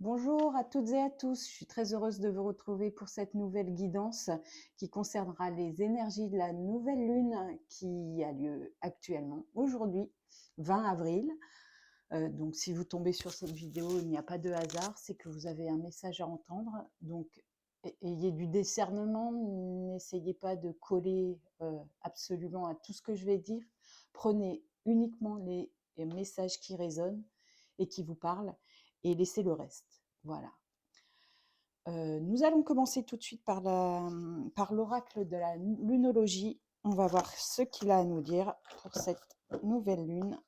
Bonjour à toutes et à tous, je suis très heureuse de vous retrouver pour cette nouvelle guidance qui concernera les énergies de la nouvelle lune qui a lieu actuellement aujourd'hui, 20 avril. Donc si vous tombez sur cette vidéo, il n'y a pas de hasard, c'est que vous avez un message à entendre. Donc ayez du discernement, n'essayez pas de coller absolument à tout ce que je vais dire. Prenez uniquement les messages qui résonnent et qui vous parlent et laissez le reste. Voilà. Nous allons commencer tout de suite par l'oracle de la lunologie. On va voir ce qu'il a à nous dire pour cette nouvelle lune.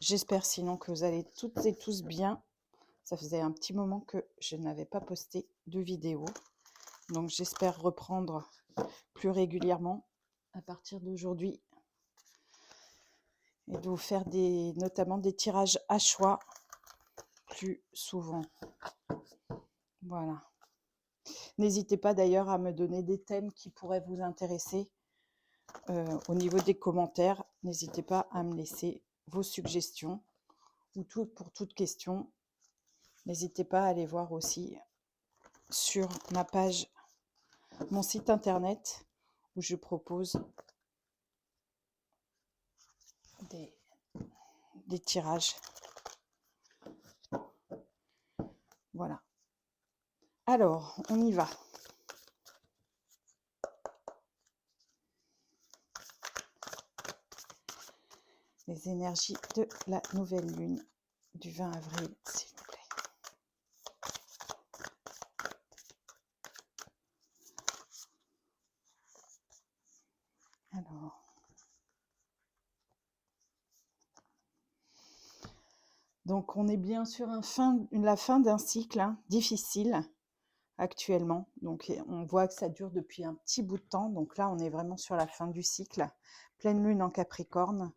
J'espère sinon que vous allez toutes et tous bien. Ça faisait un petit moment que je n'avais pas posté de vidéo. Donc j'espère reprendre plus régulièrement à partir d'aujourd'hui. Et de vous faire notamment des tirages à choix plus souvent. Voilà. N'hésitez pas d'ailleurs à me donner des thèmes qui pourraient vous intéresser au niveau des commentaires. N'hésitez pas à me laisser vos suggestions ou pour toute question. N'hésitez pas à aller voir aussi sur ma page, mon site internet où je propose des tirages. Voilà. Alors, on y va. Les énergies de la nouvelle lune du 20 avril, s'il vous plaît. Alors, donc on est bien sur la fin d'un cycle difficile actuellement. Donc on voit que ça dure depuis un petit bout de temps. Donc là, on est vraiment sur la fin du cycle. Pleine lune en Capricorne.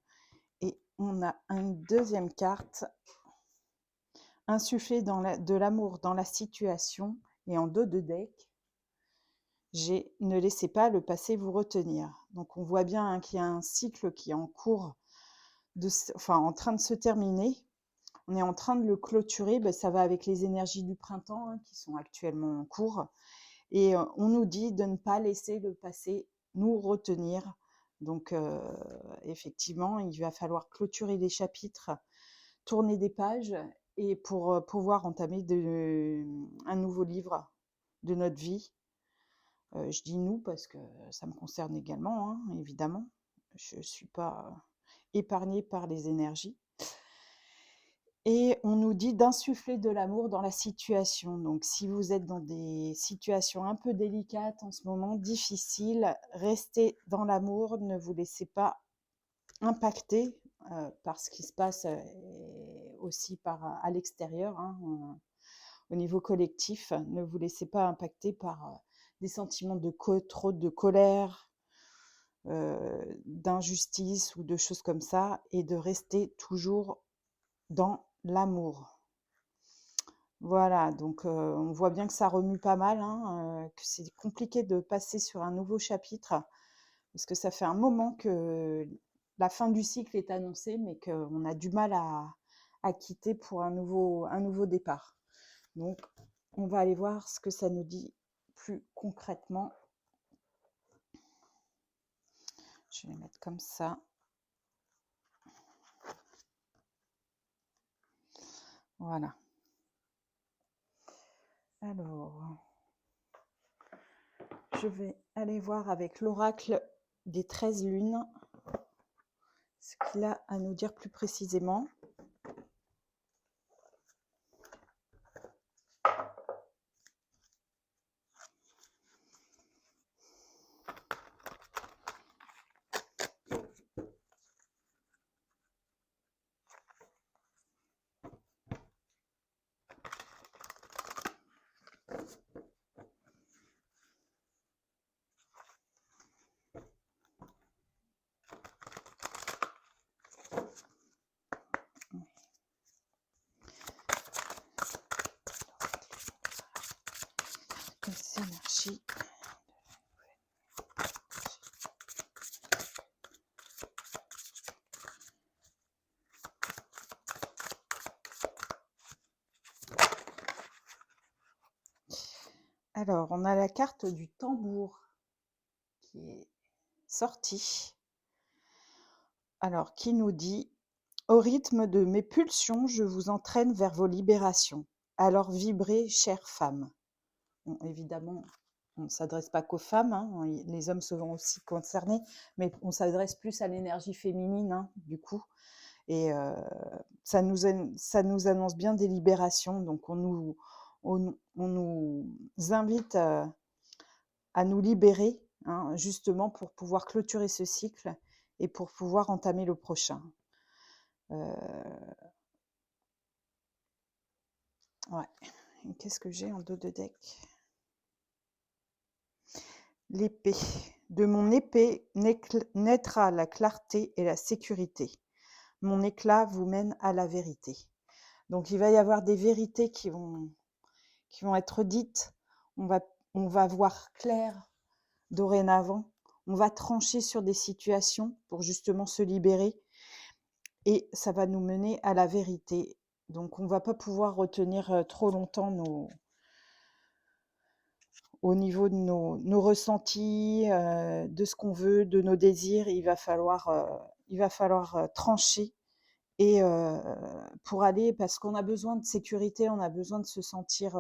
Et on a une deuxième carte. Insuffler de l'amour dans la situation. Et en dos de deck, j'ai ne laissez pas le passé vous retenir. Donc on voit bien qu'il y a un cycle qui est en cours, en train de se terminer. On est en train de le clôturer. Ça va avec les énergies du printemps qui sont actuellement en cours. Et on nous dit de ne pas laisser le passé nous retenir. Donc, effectivement, il va falloir clôturer les chapitres, tourner des pages et pour pouvoir entamer un nouveau livre de notre vie. Je dis nous parce que ça me concerne également, évidemment. Je ne suis pas épargnée par les énergies. Et on nous dit d'insuffler de l'amour dans la situation. Donc, si vous êtes dans des situations un peu délicates en ce moment, difficiles, restez dans l'amour, ne vous laissez pas impacter par ce qui se passe aussi à l'extérieur, au niveau collectif. Ne vous laissez pas impacter par des sentiments trop de colère, d'injustice ou de choses comme ça, et de rester toujours dans l'amour. Voilà, donc on voit bien que ça remue pas mal, que c'est compliqué de passer sur un nouveau chapitre, parce que ça fait un moment que la fin du cycle est annoncée, mais qu'on a du mal à quitter pour un nouveau départ. Donc, on va aller voir ce que ça nous dit plus concrètement. Je vais les mettre comme ça. Voilà. Alors, je vais aller voir avec l'oracle des 13 lunes ce qu'il a à nous dire plus précisément. Alors, on a la carte du tambour qui est sortie. Alors, qui nous dit: au rythme de mes pulsions, je vous entraîne vers vos libérations. Alors vibrez, chère femme. Bon, évidemment, on ne s'adresse pas qu'aux femmes, hein, les hommes seront aussi concernés, mais on s'adresse plus à l'énergie féminine, hein, du coup. Et ça nous annonce bien des libérations. Donc, on nous invite à nous libérer, hein, justement pour pouvoir clôturer ce cycle et pour pouvoir entamer le prochain. Ouais. Qu'est-ce que j'ai en dos de deck? L'épée. De mon épée naîtra la clarté et la sécurité. Mon éclat vous mène à la vérité. Donc il va y avoir des vérités qui vont être dites. On va voir clair dorénavant. On va trancher sur des situations pour justement se libérer. Et ça va nous mener à la vérité. Donc on ne va pas pouvoir retenir trop longtemps au niveau de nos ressentis, de ce qu'on veut, de nos désirs. Il va falloir trancher et pour aller, parce qu'on a besoin de sécurité, on a besoin de se sentir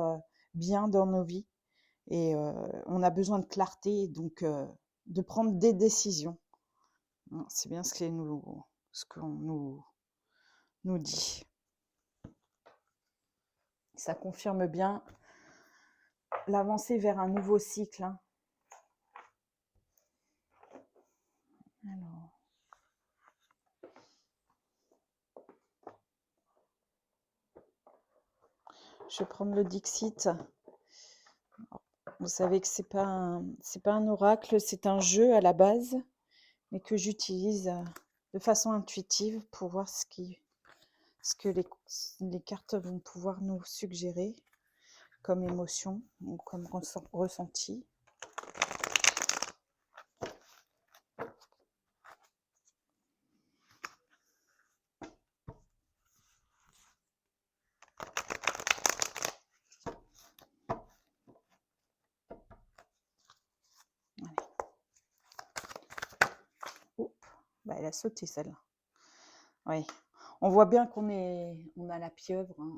bien dans nos vies et on a besoin de clarté, donc de prendre des décisions. C'est bien ce qu'on nous dit. Ça confirme bien l'avancée vers un nouveau cycle, hein. Alors. Je vais prendre le Dixit. Vous savez que c'est pas un oracle, c'est un jeu à la base, mais que j'utilise de façon intuitive pour voir ce que les cartes vont pouvoir nous suggérer comme émotion ou comme ressenti. Oh, bah elle a sauté celle-là. Oui, on voit bien qu'on a la pieuvre, hein,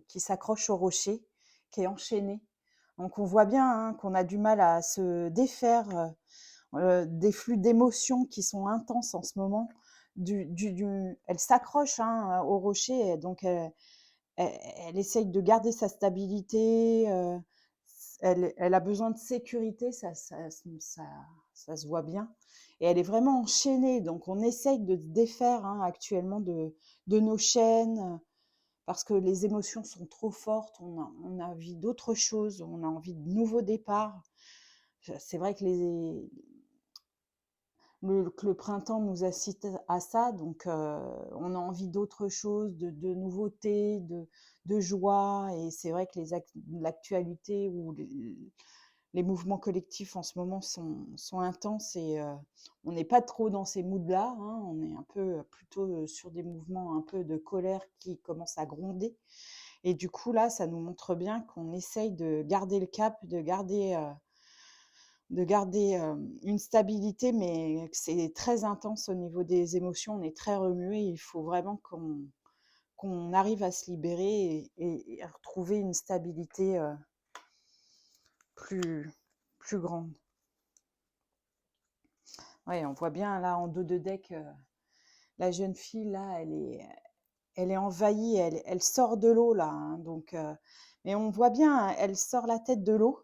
qui s'accroche au rocher, qui est enchaînée. Donc on voit bien, hein, qu'on a du mal à se défaire des flux d'émotions qui sont intenses en ce moment. Elle s'accroche, hein, au rocher, et donc elle essaye de garder sa stabilité. Elle a besoin de sécurité, ça se voit bien. Et elle est vraiment enchaînée. Donc on essaye de se défaire, hein, actuellement de nos chaînes, parce que les émotions sont trop fortes. On a envie d'autre chose, on a envie de nouveaux départs. C'est vrai que le printemps nous incite à ça, donc on a envie d'autre chose, de nouveautés, de joie. Et c'est vrai que l'actualité ou les mouvements collectifs en ce moment sont intenses et on n'est pas trop dans ces moods-là, hein. On est un peu plutôt sur des mouvements un peu de colère qui commencent à gronder. Et du coup, là, ça nous montre bien qu'on essaye de garder le cap, de garder une stabilité, mais c'est très intense au niveau des émotions. On est très remué. Il faut vraiment qu'on arrive à se libérer et retrouver une stabilité plus grande. Ouais, on voit bien là en dos de deck, la jeune fille là, elle est envahie, elle sort de l'eau là, hein. Donc, mais on voit bien, hein, elle sort la tête de l'eau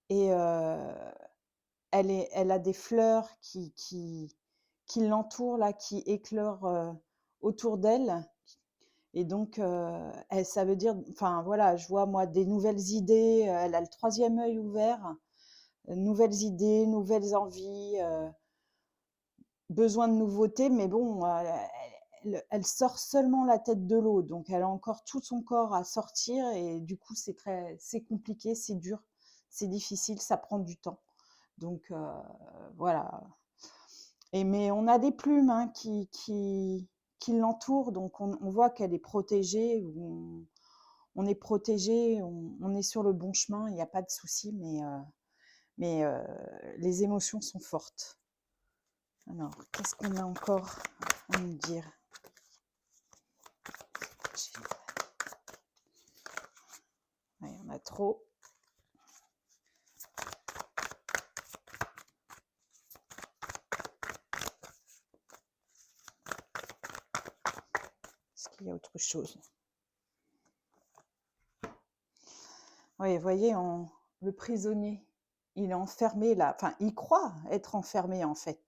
et elle a des fleurs qui l'entourent là, qui éclorent autour d'elle. Et donc, ça veut dire, enfin voilà, je vois moi des nouvelles idées. Elle a le troisième œil ouvert, nouvelles idées, nouvelles envies, besoin de nouveautés. Mais bon, elle sort seulement la tête de l'eau, donc elle a encore tout son corps à sortir. Et du coup, c'est compliqué, c'est dur, c'est difficile, ça prend du temps. Donc voilà. Mais on a des plumes, hein, qui l'entourent, donc on voit qu'elle est protégée. on est protégé, on est sur le bon chemin, il n'y a pas de souci, mais les émotions sont fortes. Alors, qu'est-ce qu'on a encore à nous dire? Il y en a trop. Est-ce qu'il y a autre chose? Oui, vous voyez, le prisonnier, il est enfermé là. Enfin, il croit être enfermé en fait.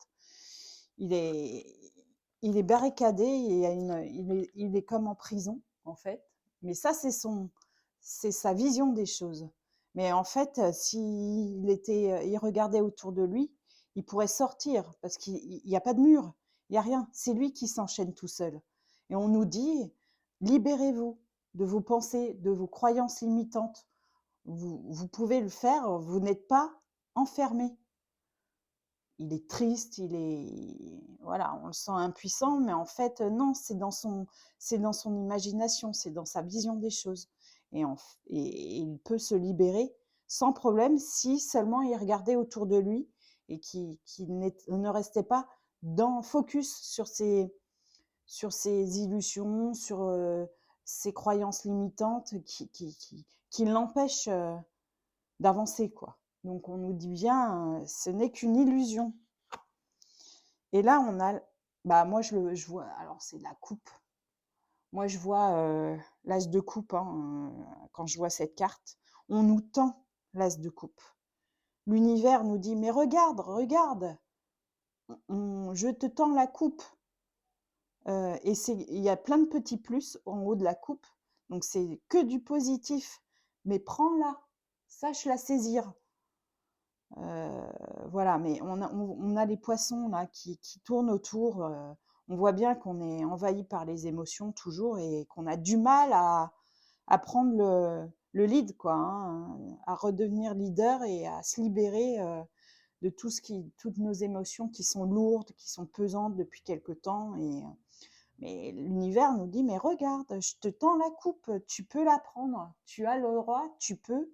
Il est barricadé, il est comme en prison en fait. Mais ça, c'est sa vision des choses. Mais en fait, il regardait autour de lui, il pourrait sortir parce qu'il n'y a pas de mur, il n'y a rien. C'est lui qui s'enchaîne tout seul. Et on nous dit, libérez-vous de vos pensées, de vos croyances limitantes. Vous pouvez le faire, vous n'êtes pas enfermé. Il est triste, voilà, on le sent impuissant, mais en fait, non, c'est dans son imagination, c'est dans sa vision des choses. Et il peut se libérer sans problème si seulement il regardait autour de lui et qu'il ne restait pas focus sur ses illusions, sur ses croyances limitantes qui l'empêchent d'avancer, quoi. Donc on nous dit bien, ce n'est qu'une illusion. Et là, on a, moi je vois, alors c'est la coupe. Moi je vois l'as de coupe, hein, quand je vois cette carte. On nous tend l'as de coupe. L'univers nous dit, mais regarde, je te tends la coupe. Et il y a plein de petits plus en haut de la coupe. Donc c'est que du positif. Mais prends-la, sache la saisir. Voilà, mais on a les poissons là qui tournent autour. On voit bien qu'on est envahi par les émotions toujours et qu'on a du mal à prendre le lead, quoi, hein, à redevenir leader et à se libérer de toutes nos émotions qui sont lourdes, qui sont pesantes depuis quelque temps. Mais l'univers nous dit, mais regarde, je te tends la coupe, tu peux la prendre, tu as le droit, tu peux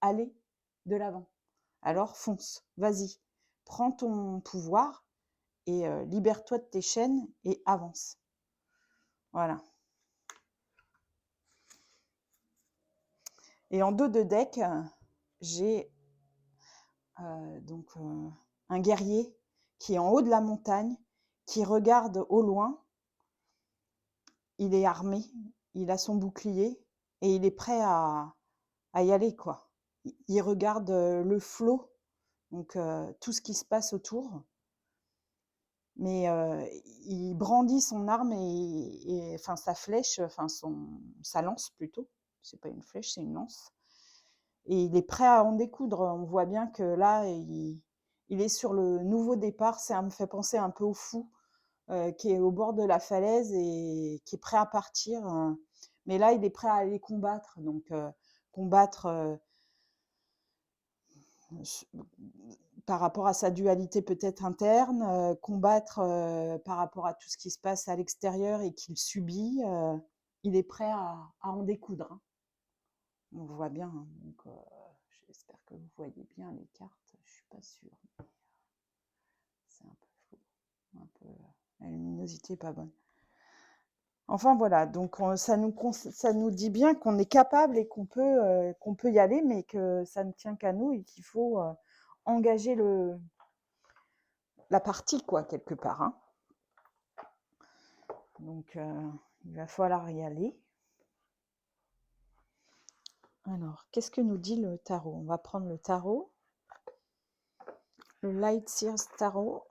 aller de l'avant. Alors fonce, vas-y, prends ton pouvoir et libère-toi de tes chaînes et avance. Voilà. Et en dos de deck, j'ai donc un guerrier qui est en haut de la montagne, qui regarde au loin. Il est armé, il a son bouclier et il est prêt à y aller, quoi. Il regarde le flot, donc tout ce qui se passe autour. Mais il brandit son arme et enfin sa flèche, enfin sa lance plutôt. C'est pas une flèche, c'est une lance. Et il est prêt à en découdre. On voit bien que là, il est sur le nouveau départ. Ça me fait penser un peu au fou qui est au bord de la falaise et qui est prêt à partir. Mais là, il est prêt à aller combattre. Donc combattre par rapport à sa dualité peut-être interne, combattre par rapport à tout ce qui se passe à l'extérieur et qu'il subit, il est prêt à en découdre, hein. On voit bien, hein, donc j'espère que vous voyez bien les cartes, je suis pas sûre. C'est un peu flou, la luminosité n'est pas bonne. Enfin voilà, donc ça nous dit bien qu'on est capable et qu'on peut y aller, mais que ça ne tient qu'à nous et qu'il faut engager la partie, quoi, quelque part, hein. Donc il va falloir y aller. Alors, qu'est-ce que nous dit le tarot? On va prendre le tarot, le Light Seers Tarot.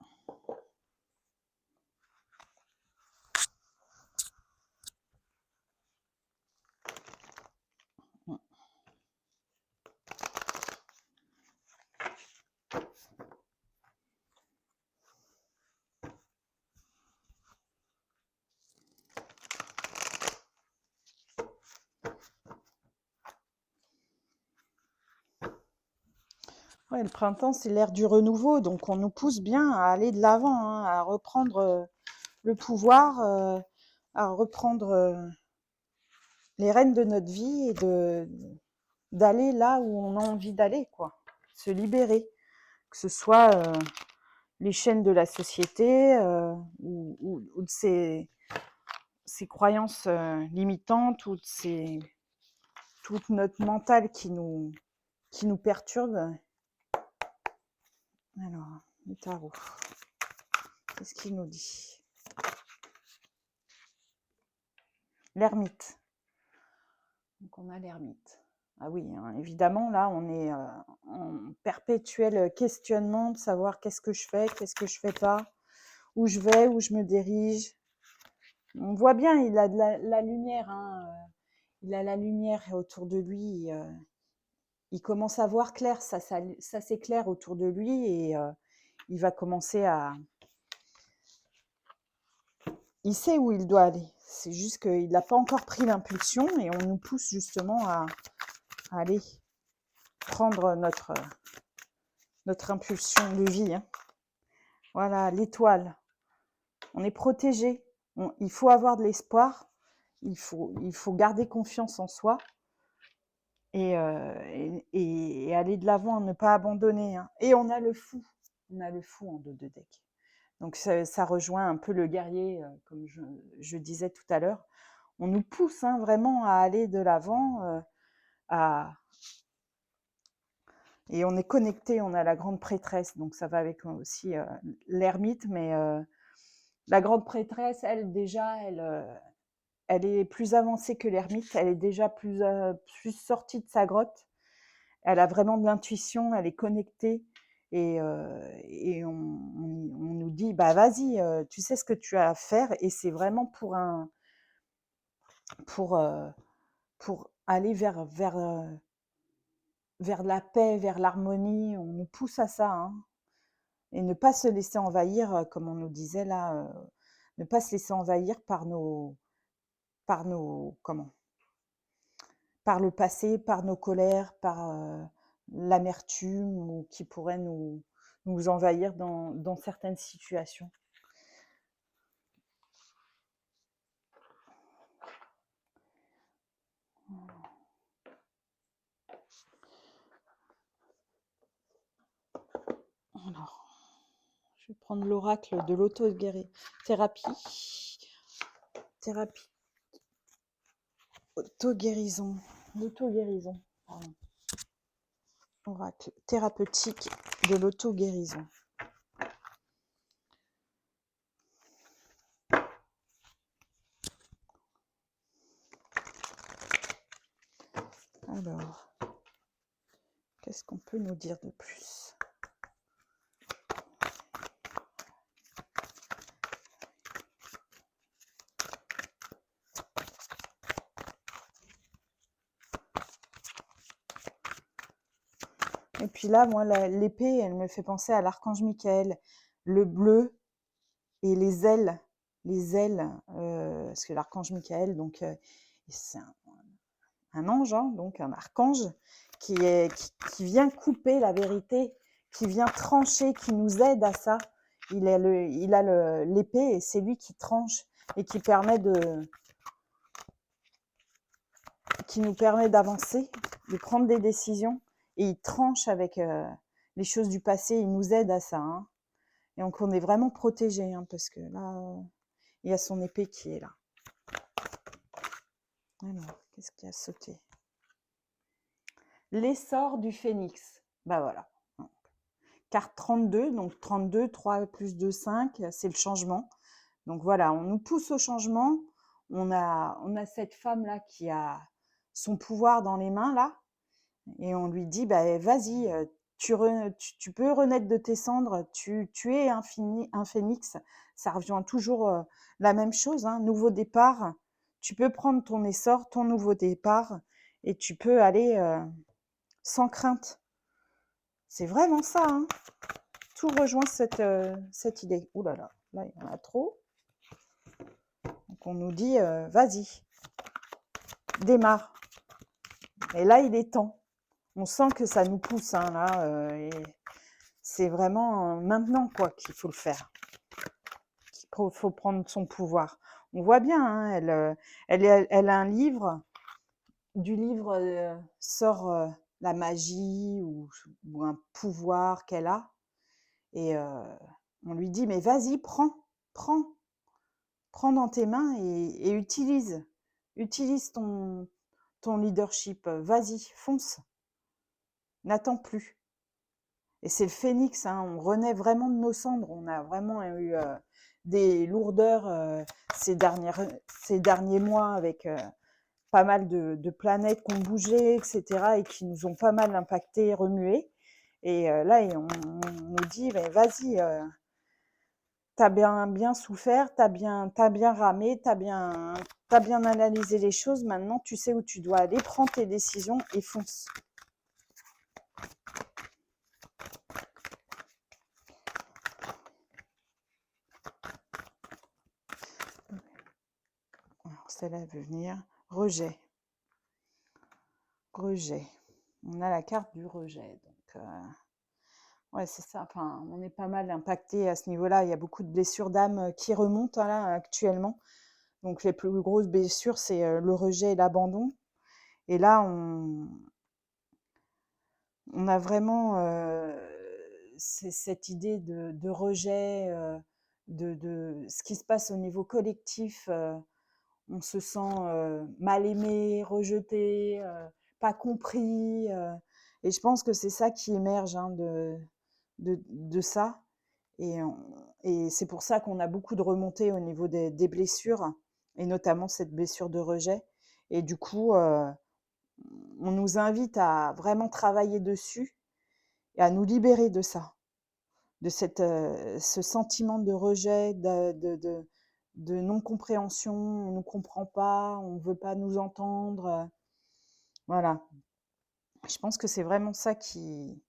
Ouais, le printemps, c'est l'ère du renouveau, donc on nous pousse bien à aller de l'avant, hein, à reprendre le pouvoir, à reprendre les rênes de notre vie et d'aller là où on a envie d'aller, quoi. Se libérer. Que ce soit les chaînes de la société ou de ces croyances limitantes ou de toute notre mental qui nous perturbe. Alors, le tarot, qu'est-ce qu'il nous dit? L'ermite. Donc on a l'ermite. Ah oui, hein, évidemment, là, on est en perpétuel questionnement de savoir qu'est-ce que je fais pas, où je vais, où je me dirige. On voit bien, il a de la lumière, hein, il a la lumière autour de lui. Il commence à voir clair, ça s'éclaire autour de lui et il va commencer à... Il sait où il doit aller. C'est juste qu'il n'a pas encore pris l'impulsion et on nous pousse justement à aller prendre notre impulsion de vie. Hein. Voilà, l'étoile. On est protégé. Il faut avoir de l'espoir. Il faut garder confiance en soi et aller de l'avant, ne pas abandonner. Hein. Et on a le fou. On a le fou en dos de deck. Donc ça rejoint un peu le guerrier, comme je disais tout à l'heure. On nous pousse hein, vraiment à aller de l'avant, et on est connecté, on a la grande prêtresse, donc ça va avec aussi l'ermite, mais la grande prêtresse, elle déjà, elle est plus avancée que l'ermite, elle est déjà plus sortie de sa grotte, elle a vraiment de l'intuition, elle est connectée, et on nous dit, bah vas-y, tu sais ce que tu as à faire, et c'est vraiment pour aller vers la paix, vers l'harmonie, on nous pousse à ça, hein. Et ne pas se laisser envahir, comme on nous disait là, ne pas se laisser envahir par par le passé, par nos colères, par l'amertume ou qui pourrait nous envahir dans certaines situations. Alors, je vais prendre l'oracle de l'auto-thérapie. Auto-guérison. L'auto-guérison. Pardon. Oracle thérapeutique de l'auto-guérison. Alors, qu'est-ce qu'on peut nous dire de plus? Et puis là, moi, l'épée, elle me fait penser à l'archange Michael. Le bleu et les ailes. Parce que l'archange Michael, donc, c'est un ange, hein, donc un archange, qui vient couper la vérité, qui vient trancher, qui nous aide à ça. Il a l'épée et c'est lui qui tranche et qui nous permet d'avancer, de prendre des décisions. Et il tranche avec les choses du passé, il nous aide à ça. Hein. Et donc on est vraiment protégé, hein, parce que là, il y a son épée qui est là. Alors, qu'est-ce qui a sauté? L'essor du phénix. Ben voilà. Carte 32, donc 32, 3 plus 2, 5, c'est le changement. Donc voilà, on nous pousse au changement. On a cette femme-là qui a son pouvoir dans les mains, là. Et on lui dit, bah, vas-y, tu peux renaître de tes cendres, tu es un phénix. Ça revient toujours la même chose, hein, nouveau départ. Tu peux prendre ton essor, ton nouveau départ, et tu peux aller sans crainte. C'est vraiment ça, hein. Tout rejoint cette idée. Ouh là là, là il y en a trop. Donc on nous dit, vas-y, démarre. Et là, il est temps. On sent que ça nous pousse, hein, là. Et c'est vraiment maintenant quoi qu'il faut le faire. Il faut prendre son pouvoir. On voit bien, hein, elle a un livre du livre sort la magie ou un pouvoir qu'elle a. Et on lui dit, mais vas-y, prends dans tes mains et utilise ton leadership. Vas-y, fonce, n'attends plus. Et c'est le phénix, hein, on renaît vraiment de nos cendres. On a vraiment eu des lourdeurs ces derniers mois avec pas mal de planètes qui ont bougé, etc. et qui nous ont pas mal impacté, remué. Et là, on nous dit, vas-y, t'as bien souffert, t'as bien ramé, t'as bien analysé les choses. Maintenant, tu sais où tu dois aller, prends tes décisions et fonce. Alors, celle-là, elle veut venir. Rejet. On a la carte du rejet. Donc, ouais, c'est ça. Enfin, on est pas mal impacté à ce niveau-là. Il y a beaucoup de blessures d'âme qui remontent là, actuellement. Donc, les plus grosses blessures, c'est le rejet et l'abandon. Et là, on a vraiment cette idée de rejet, de ce qui se passe au niveau collectif. On se sent mal aimé, rejeté, pas compris. Et je pense que c'est ça qui émerge hein, de ça. Et c'est pour ça qu'on a beaucoup de remontées au niveau des blessures, et notamment cette blessure de rejet. Et du coup, on nous invite à vraiment travailler dessus et à nous libérer de ça, de ce sentiment de rejet, de non-compréhension. On ne nous comprend pas, on ne veut pas nous entendre. Voilà. Je pense que c'est vraiment ça qui...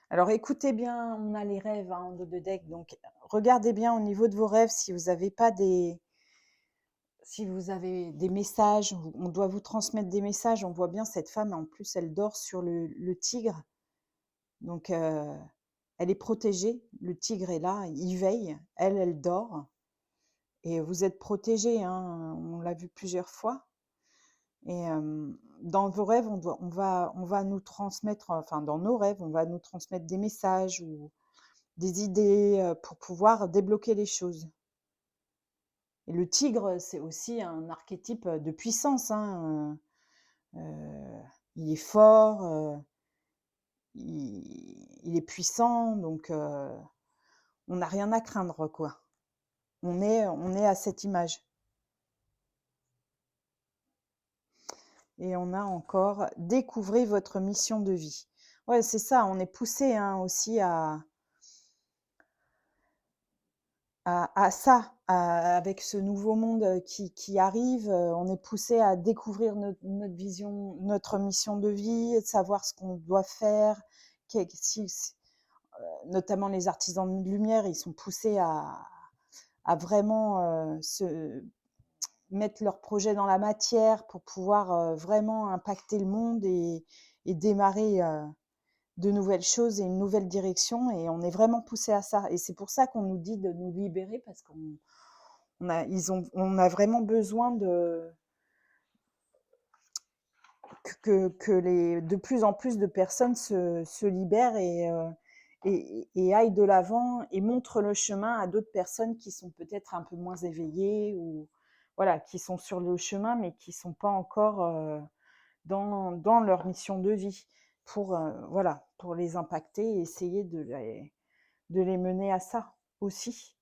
Alors écoutez bien, on a les rêves en dos de deck, donc regardez bien au niveau de vos rêves si vous avez des messages, on doit vous transmettre des messages. On voit bien cette femme, en plus elle dort sur le tigre, donc elle est protégée, le tigre est là, il veille, elle dort, et vous êtes protégés, hein, on l'a vu plusieurs fois. Et dans vos rêves, on va nous transmettre, enfin dans nos rêves, on va nous transmettre des messages ou des idées pour pouvoir débloquer les choses. Et le tigre, c'est aussi un archétype de puissance. Hein. Il est fort, il est puissant, donc on n'a rien à craindre, quoi. On est à cette image. Et on a encore « Découvrez votre mission de vie ». Ouais, c'est ça, on est poussé hein, aussi à ça, avec ce nouveau monde qui arrive. On est poussé à découvrir notre vision, notre mission de vie, de savoir ce qu'on doit faire. Notamment les artisans de lumière, ils sont poussés à vraiment mettre leurs projets dans la matière pour pouvoir vraiment impacter le monde et démarrer de nouvelles choses et une nouvelle direction. Et on est vraiment poussé à ça. Et c'est pour ça qu'on nous dit de nous libérer, parce qu'on a vraiment besoin que de plus en plus de personnes se libèrent et aillent de l'avant et montrent le chemin à d'autres personnes qui sont peut-être un peu moins éveillées ou voilà, qui sont sur le chemin mais qui ne sont pas encore dans leur mission de vie pour les impacter et essayer de les mener à ça aussi,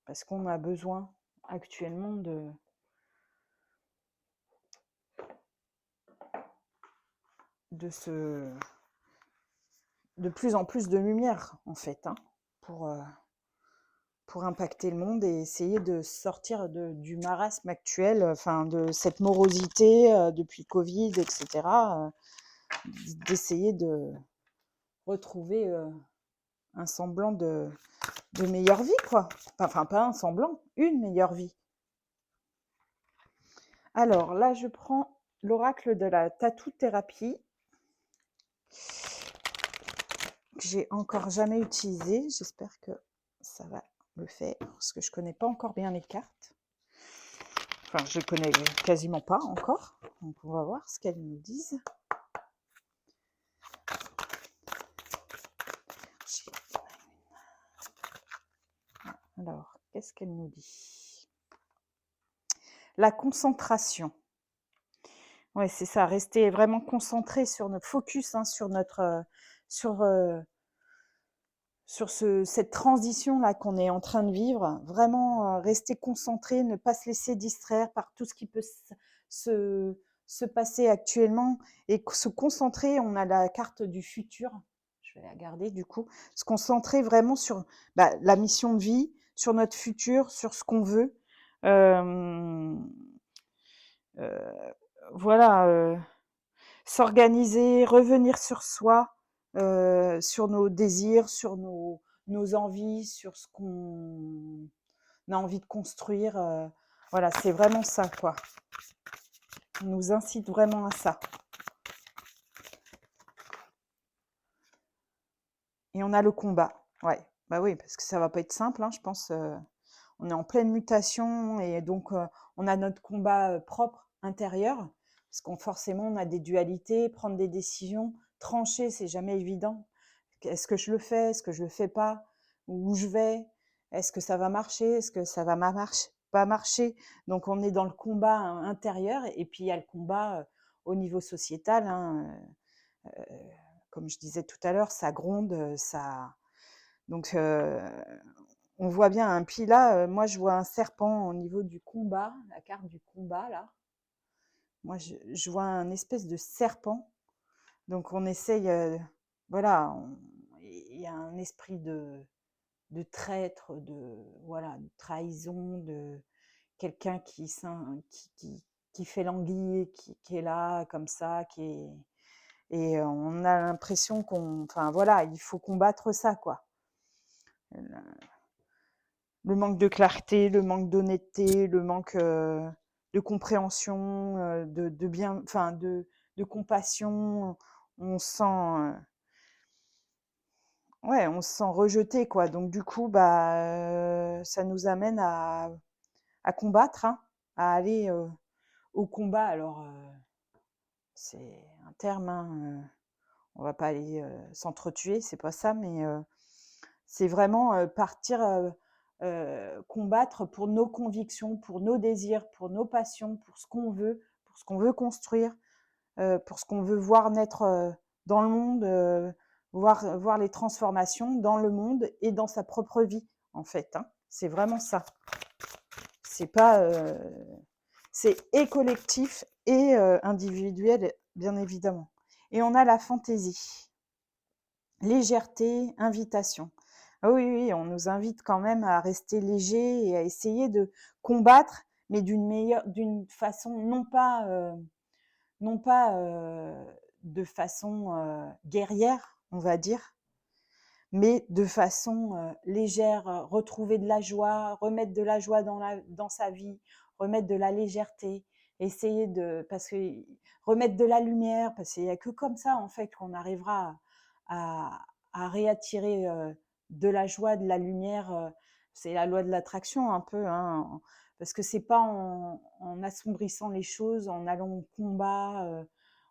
parce qu'on a besoin actuellement de plus en plus de lumière, en fait, hein, pour impacter le monde et essayer de sortir du marasme actuel, enfin de cette morosité depuis Covid, etc., d'essayer de retrouver un semblant de meilleure vie, quoi. Enfin, pas un semblant, une meilleure vie. Alors, là, je prends l'oracle de la tattoo-thérapie, que j'ai encore jamais utilisé. J'espère que ça va le faire, parce que je connais pas encore bien les cartes. Enfin, je connais quasiment pas encore. Donc, on va voir ce qu'elles nous disent. Alors, qu'est-ce qu'elle nous dit? La concentration. Ouais, c'est ça, rester vraiment concentré sur notre focus, hein, sur notre, sur, cette transition-là qu'on est en train de vivre. Vraiment, rester concentré, ne pas se laisser distraire par tout ce qui peut se se passer actuellement et se concentrer. On a la carte du futur, je vais la garder du coup. Se concentrer vraiment sur, la mission de vie, sur notre futur, sur ce qu'on veut. Hem, voilà, s'organiser, revenir sur soi, sur nos désirs, sur nos envies, sur ce qu'on a envie de construire. Voilà, c'est vraiment ça, quoi. On nous incite vraiment à ça. Et on a le combat. Ouais, bah oui, parce que ça va pas être simple, hein, je pense. On est en pleine mutation et donc on a notre combat propre intérieur, parce qu'on forcément on a des dualités, prendre des décisions, trancher, c'est jamais évident. Est-ce que je le fais? Est-ce que je le fais pas? Où je vais? Est-ce que ça va marcher? Est-ce que ça va pas marcher? Donc on est dans le combat intérieur et puis il y a le combat au niveau sociétal, hein, comme je disais tout à l'heure, ça gronde, ça. Donc on voit bien. Un puis là, moi je vois un serpent au niveau du combat, la carte du combat là. Moi je vois un espèce de serpent. Donc on essaye, voilà, il y a un esprit de traître, de voilà, de trahison, de quelqu'un qui fait l'anguille, qui est là comme ça, qui est et on a l'impression enfin voilà, il faut combattre ça, quoi. Le manque de clarté, le manque d'honnêteté, le manque de compréhension, de bien, enfin de compassion. On sent, ouais, on se sent rejeté, quoi. Donc du coup, ça nous amène à combattre, hein, à aller au combat. Alors c'est un terme, hein, on va pas aller s'entretuer, c'est pas ça, mais c'est vraiment partir combattre pour nos convictions, pour nos désirs, pour nos passions, pour ce qu'on veut construire, pour ce qu'on veut voir naître dans le monde, voir les transformations dans le monde et dans sa propre vie, en fait, hein. C'est vraiment ça. C'est pas, c'est et collectif et individuel, bien évidemment. Et on a la fantaisie. Légèreté, invitation. Ah oui, oui, on nous invite quand même à rester léger et à essayer de combattre, mais d'une façon non pas de façon guerrière, on va dire, mais de façon légère, retrouver de la joie, remettre de la joie dans sa vie, remettre de la légèreté, essayer parce que remettre de la lumière, parce qu'il n'y a que comme ça en fait qu'on arrivera à réattirer de la joie, de la lumière. C'est la loi de l'attraction un peu, hein, parce que c'est pas en assombrissant les choses, en allant au combat,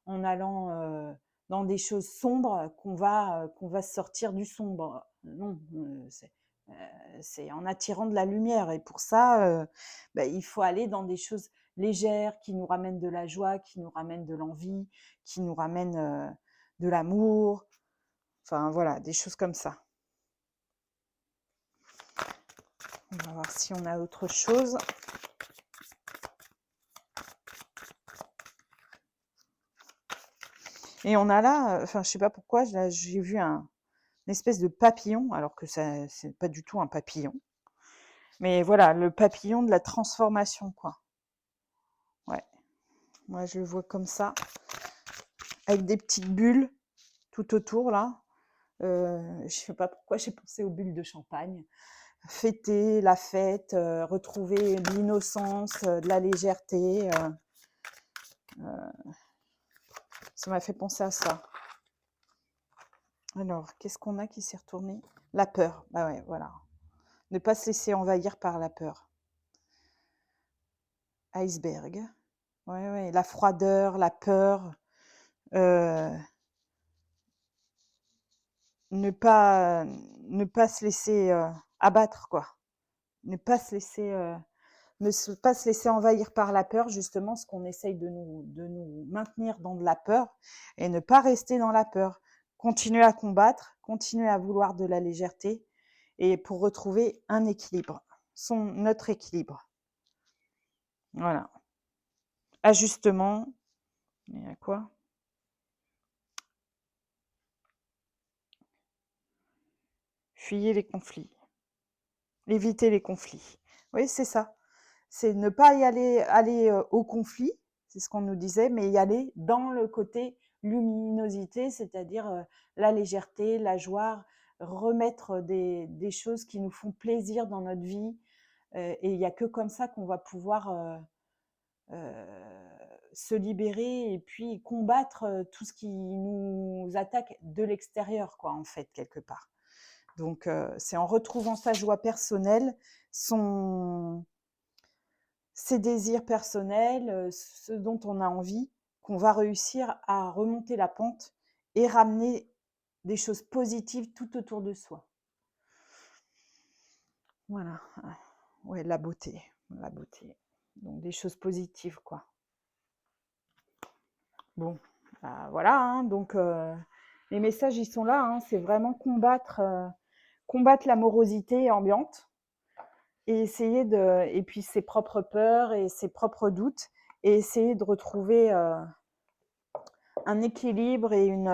en allant dans des choses sombres qu'on va sortir du sombre. Non, c'est en attirant de la lumière. Et pour ça, il faut aller dans des choses légères qui nous ramènent de la joie, qui nous ramènent de l'envie, qui nous ramènent de l'amour. Enfin voilà, des choses comme ça. On va voir si on a autre chose. Et on a là, enfin je sais pas pourquoi, j'ai vu une espèce de papillon, alors que ça c'est pas du tout un papillon. Mais voilà, le papillon de la transformation, quoi. Ouais, moi je le vois comme ça, avec des petites bulles tout autour là. Je sais pas pourquoi j'ai pensé aux bulles de champagne. Fêter la fête, retrouver de l'innocence, de la légèreté. Ça m'a fait penser à ça. Alors, qu'est-ce qu'on a qui s'est retourné? La peur. Bah ouais, voilà. Ne pas se laisser envahir par la peur. Iceberg. Ouais, ouais, la froideur, la peur, euh, ne pas, ne pas se laisser abattre, quoi. Ne pas se laisser, pas se laisser envahir par la peur, justement, ce qu'on essaye de nous maintenir dans de la peur et ne pas rester dans la peur. Continuer à combattre, continuer à vouloir de la légèreté et pour retrouver un équilibre, notre équilibre. Voilà. Ajustement. Il y a quoi? Fuyez les conflits. Éviter les conflits. Oui, c'est ça. C'est ne pas y aller au conflit, c'est ce qu'on nous disait, mais y aller dans le côté luminosité, c'est-à-dire la légèreté, la joie, remettre des choses qui nous font plaisir dans notre vie. Et il n'y a que comme ça qu'on va pouvoir se libérer et puis combattre tout ce qui nous attaque de l'extérieur, quoi, en fait, quelque part. Donc, c'est en retrouvant sa joie personnelle, ses désirs personnels, ce dont on a envie, qu'on va réussir à remonter la pente et ramener des choses positives tout autour de soi. Voilà. Ouais, la beauté. La beauté. Donc, des choses positives, quoi. Bon, bah, voilà, hein, donc les messages, ils sont là, hein, c'est vraiment combattre la morosité ambiante et essayer et puis ses propres peurs et ses propres doutes et essayer de retrouver un équilibre et une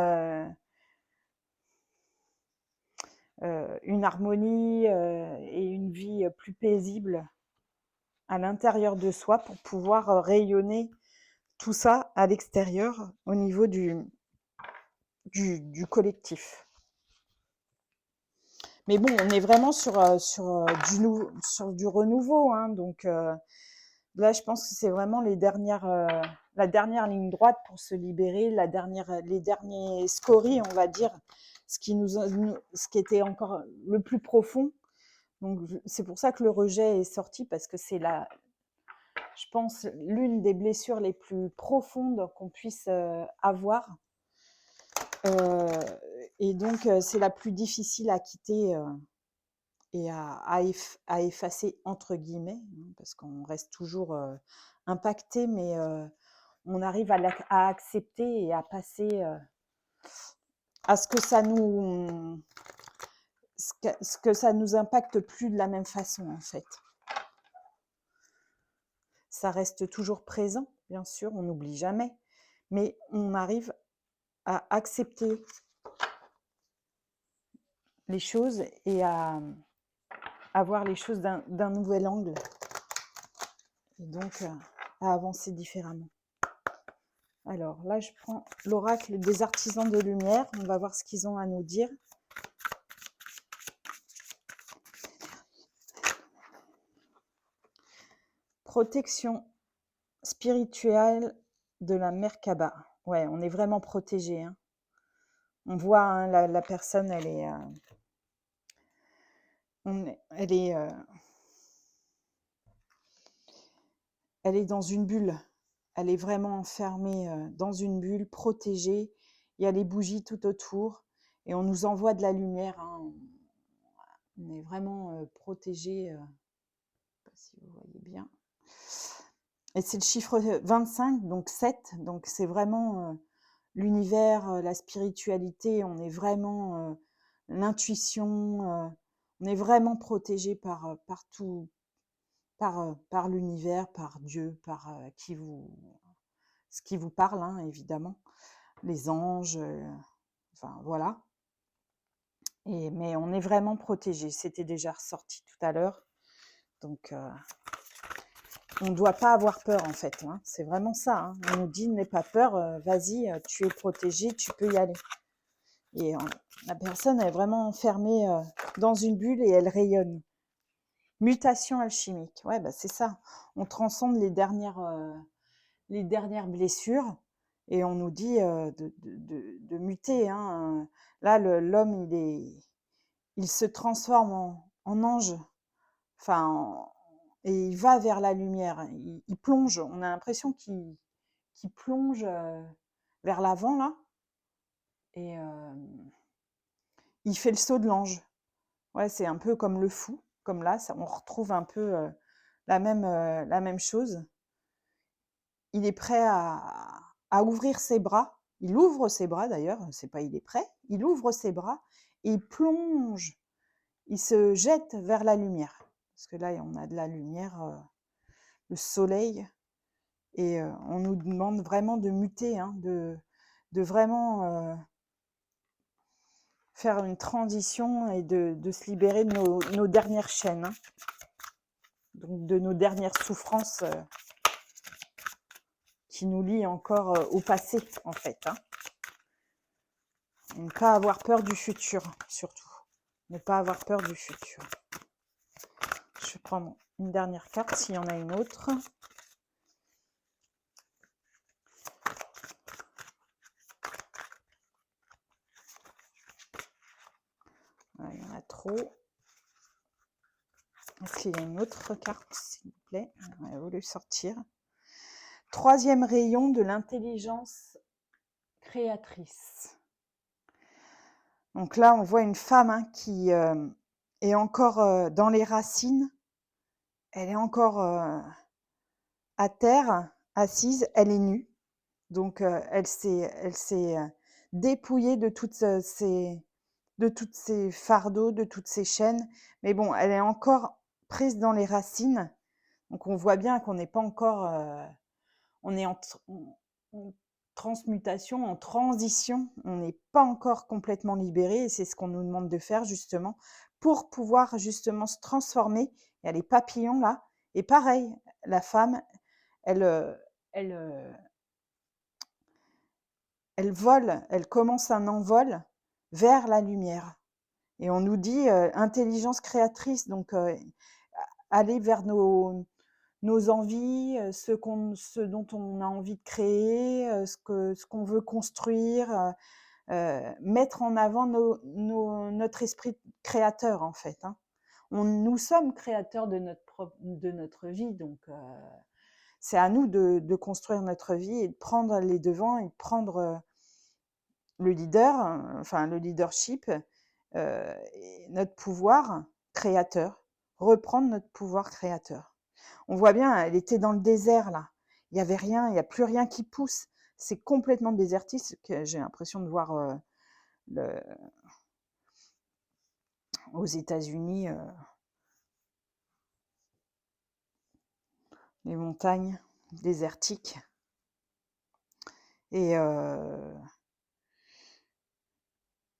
harmonie et une vie plus paisible à l'intérieur de soi pour pouvoir rayonner tout ça à l'extérieur au niveau du collectif. Mais bon, on est vraiment sur du renouveau, hein, donc là, je pense que c'est vraiment la dernière ligne droite pour se libérer, les derniers scories, on va dire, ce qui était encore le plus profond. Donc c'est pour ça que le rejet est sorti, parce que c'est je pense, l'une des blessures les plus profondes qu'on puisse avoir. Et donc c'est la plus difficile à quitter et à effacer, entre guillemets, hein, parce qu'on reste toujours impacté, mais on arrive à accepter et à passer à ce que ça nous impacte plus de la même façon, en fait. Ça reste toujours présent, bien sûr, on n'oublie jamais, mais on arrive à accepter les choses et à voir les choses d'un nouvel angle, et donc à avancer différemment. Alors là, je prends l'oracle des artisans de lumière. On va voir ce qu'ils ont à nous dire. Protection spirituelle de la Merkaba. Ouais, on est vraiment protégé, hein. On voit, hein, la personne, elle est, elle est dans une bulle. Elle est vraiment enfermée dans une bulle, protégée. Il y a les bougies tout autour et on nous envoie de la lumière, hein. On est vraiment protégé. Je ne sais pas si vous voyez bien. Et c'est le chiffre 25, donc 7. Donc c'est vraiment l'univers, la spiritualité. On est vraiment l'intuition. On est vraiment protégé par tout, par l'univers, par Dieu, par ce qui vous parle, hein, évidemment, les anges, enfin voilà. Mais on est vraiment protégé. C'était déjà ressorti tout à l'heure, donc on ne doit pas avoir peur, en fait, hein. C'est vraiment ça, hein. On nous dit n'aie pas peur, vas-y, tu es protégé, tu peux y aller. Et la personne est vraiment enfermée dans une bulle et elle rayonne. Mutation alchimique, ouais, bah c'est ça. On transcende les dernières blessures et on nous dit de muter, hein. Là, l'homme, il se transforme en ange, enfin, et il va vers la lumière. Il plonge. On a l'impression qui plonge vers l'avant, là. Et il fait le saut de l'ange. Ouais, c'est un peu comme le fou, comme là, on retrouve un peu la même chose. Il est prêt à ouvrir ses bras. Il ouvre ses bras d'ailleurs, c'est pas il est prêt, il ouvre ses bras et il plonge, il se jette vers la lumière. Parce que là, on a de la lumière, le soleil, et on nous demande vraiment de muter, hein, de vraiment faire une transition et de se libérer de nos dernières chaînes, hein. Donc de nos dernières souffrances qui nous lient encore au passé, en fait, hein. Et ne pas avoir peur du futur, surtout. Ne pas avoir peur du futur. Je vais prendre une dernière carte, s'il y en a une autre. Voilà, il y en a trop. Est-ce qu'il y a une autre carte, s'il vous plaît? On a voulu sortir. Troisième rayon de l'intelligence créatrice. Donc là, on voit une femme, hein, qui est encore dans les racines. Elle est encore à terre, assise. Elle est nue. Donc elle s'est dépouillée de toutes ces fardeaux, de toutes ces chaînes. Mais bon, elle est encore prise dans les racines. Donc on voit bien qu'on n'est pas encore... on est en transmutation, en transition. On n'est pas encore complètement libéré. Et c'est ce qu'on nous demande de faire, justement, pour pouvoir justement se transformer. Il y a les papillons là. Et pareil, la femme, elle vole, elle commence un envol vers la lumière. Et on nous dit intelligence créatrice, donc aller vers nos envies, ce dont on a envie de créer, ce qu'on veut construire, mettre en avant notre esprit créateur, en fait, hein. Nous sommes créateurs de notre vie, donc c'est à nous de construire notre vie et de prendre les devants et de prendre le leadership, et notre pouvoir créateur, reprendre notre pouvoir créateur. On voit bien, elle était dans le désert là, il y avait rien, il y a plus rien qui pousse, c'est complètement désertique. J'ai l'impression de voir aux États-Unis les montagnes désertiques, et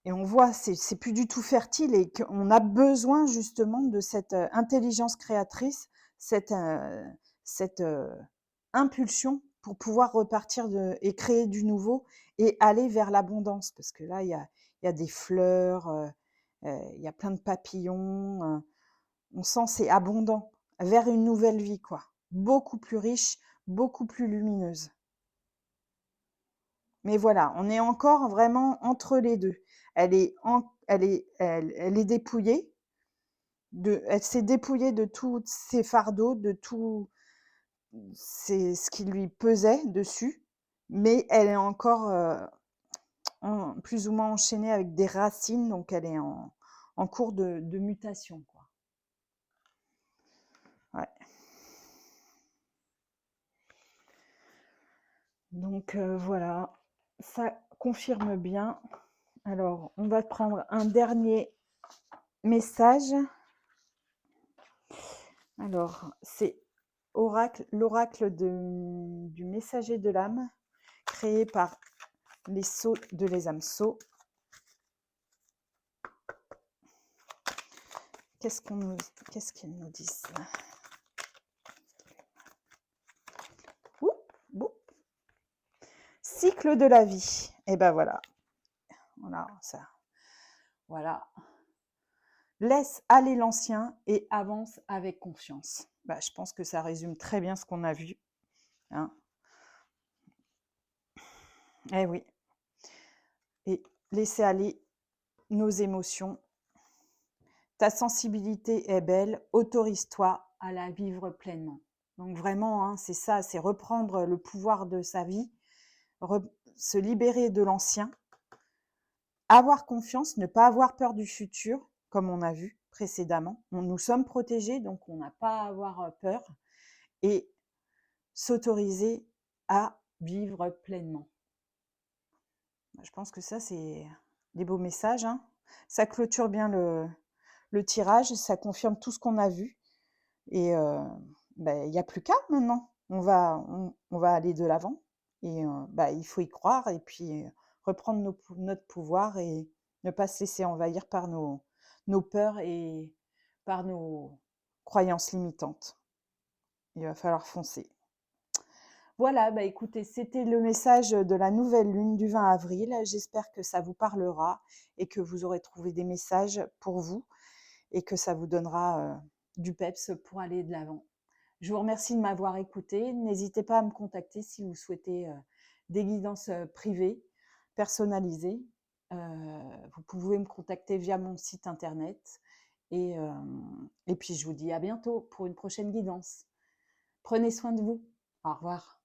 on voit, c'est plus du tout fertile, et qu'on a besoin justement de cette intelligence créatrice, cette impulsion pour pouvoir repartir et créer du nouveau et aller vers l'abondance. Parce que là, il y a des fleurs, il y a plein de papillons, on sent c'est abondant, vers une nouvelle vie, quoi. Beaucoup plus riche, beaucoup plus lumineuse. Mais voilà, on est encore vraiment entre les deux. Elle est dépouillée. Elle s'est dépouillée de tous ses fardeaux, de tout ce qui lui pesait dessus. Mais elle est encore plus ou moins enchaînée avec des racines. Donc elle est en cours de mutation, quoi. Ouais. Donc voilà, ça confirme bien. Alors, on va prendre un dernier message. Alors, c'est l'oracle du messager de l'âme, créé par les sceaux de les âmes sceaux. Qu'est-ce qu'ils nous disent? Cycle de la vie. Et ben voilà. Voilà, ça. Voilà. Laisse aller l'ancien et avance avec confiance. Bah, je pense que ça résume très bien ce qu'on a vu, hein. Eh oui. Et laisser aller nos émotions. Ta sensibilité est belle, autorise-toi à la vivre pleinement. Donc vraiment, hein, c'est ça, c'est reprendre le pouvoir de sa vie, se libérer de l'ancien, avoir confiance, ne pas avoir peur du futur, comme on a vu précédemment. Nous sommes protégés, donc on n'a pas à avoir peur, et s'autoriser à vivre pleinement. Je pense que ça, c'est des beaux messages, hein. Ça clôture bien le tirage, ça confirme tout ce qu'on a vu. Et il n'y a plus qu'à maintenant. On va aller de l'avant. Et il faut y croire et puis reprendre notre pouvoir et ne pas se laisser envahir par nos peurs et par nos croyances limitantes. Il va falloir foncer. Voilà, écoutez, c'était le message de la nouvelle lune du 20 avril. J'espère que ça vous parlera et que vous aurez trouvé des messages pour vous et que ça vous donnera du peps pour aller de l'avant. Je vous remercie de m'avoir écouté. N'hésitez pas à me contacter si vous souhaitez des guidances privées, personnalisées. Vous pouvez me contacter via mon site internet. Et puis, je vous dis à bientôt pour une prochaine guidance. Prenez soin de vous. Au revoir.